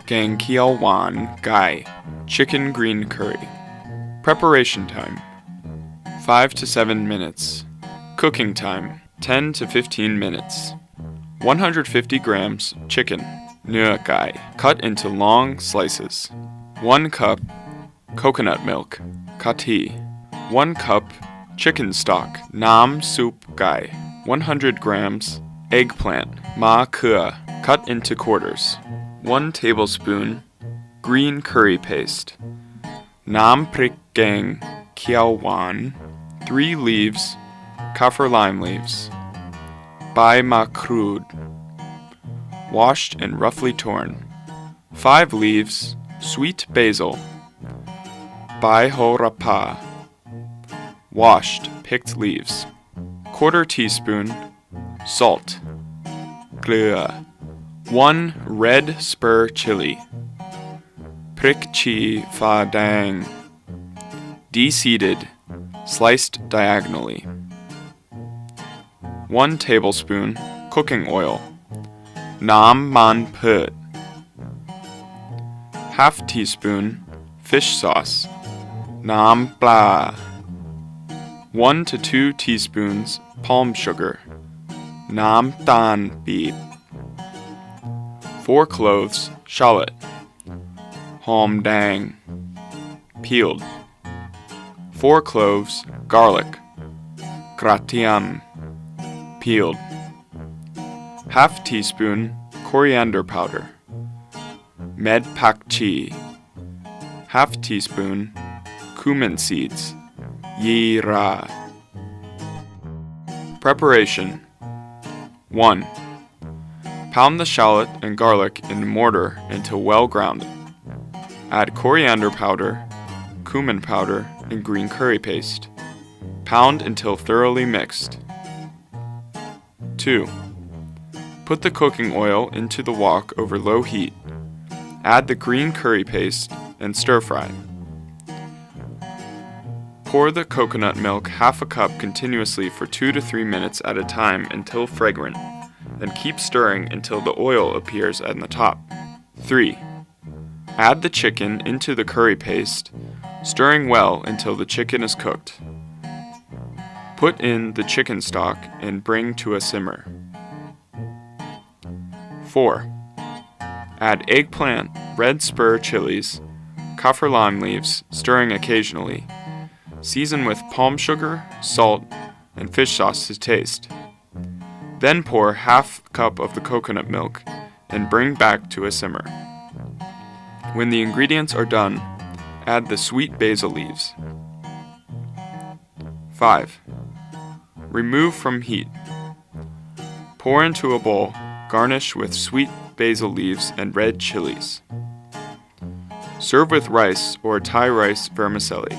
Kaeng kiaw waan gai, chicken green curry. Preparation time 5 to 7 minutes. Cooking time 10 to 15 minutes. 150 grams chicken, nua gai, cut into long slices. 1 cup coconut milk, kati. 1 cup chicken stock, nam soup gai. 100 grams eggplant, ma kua, cut into quarters. 1 tablespoon green curry paste. Nam prik kaeng kiaw waan. 3 leaves kaffir lime leaves. Bai ma crude, washed and roughly torn. 5 leaves sweet basil. Bai ho rapa, washed picked leaves. 1/4 teaspoon salt. Glua. 1 red spur chili. Prik chi fa dang, de-seeded, sliced diagonally. 1 tablespoon cooking oil. Nam man put. 1/2 teaspoon fish sauce. Nam pla. 1 to 2 teaspoons palm sugar. Nam tan beep. 4 cloves shallot. Hom dang, peeled. 4 cloves garlic. Gratiam, peeled. 1/2 teaspoon coriander powder. Med pak chi. 1/2 teaspoon cumin seeds. Yi ra. Preparation 1. Pound the shallot and garlic in a mortar until well grounded. Add coriander powder, cumin powder, and green curry paste. Pound until thoroughly mixed. 2. Put the cooking oil into the wok over low heat. Add the green curry paste and stir fry. Pour the coconut milk 1/2 cup continuously for 2 to 3 minutes at a time until fragrant, then keep stirring until the oil appears at the top. 3. Add the chicken into the curry paste, stirring well until the chicken is cooked. Put in the chicken stock and bring to a simmer. 4. Add eggplant, red spur chilies, kaffir lime leaves, stirring occasionally. Season with palm sugar, salt, and fish sauce to taste. Then pour 1/2 cup of the coconut milk and bring back to a simmer. When the ingredients are done, add the sweet basil leaves. 5. Remove from heat. Pour into a bowl, garnish with sweet basil leaves and red chilies. Serve with rice or Thai rice vermicelli.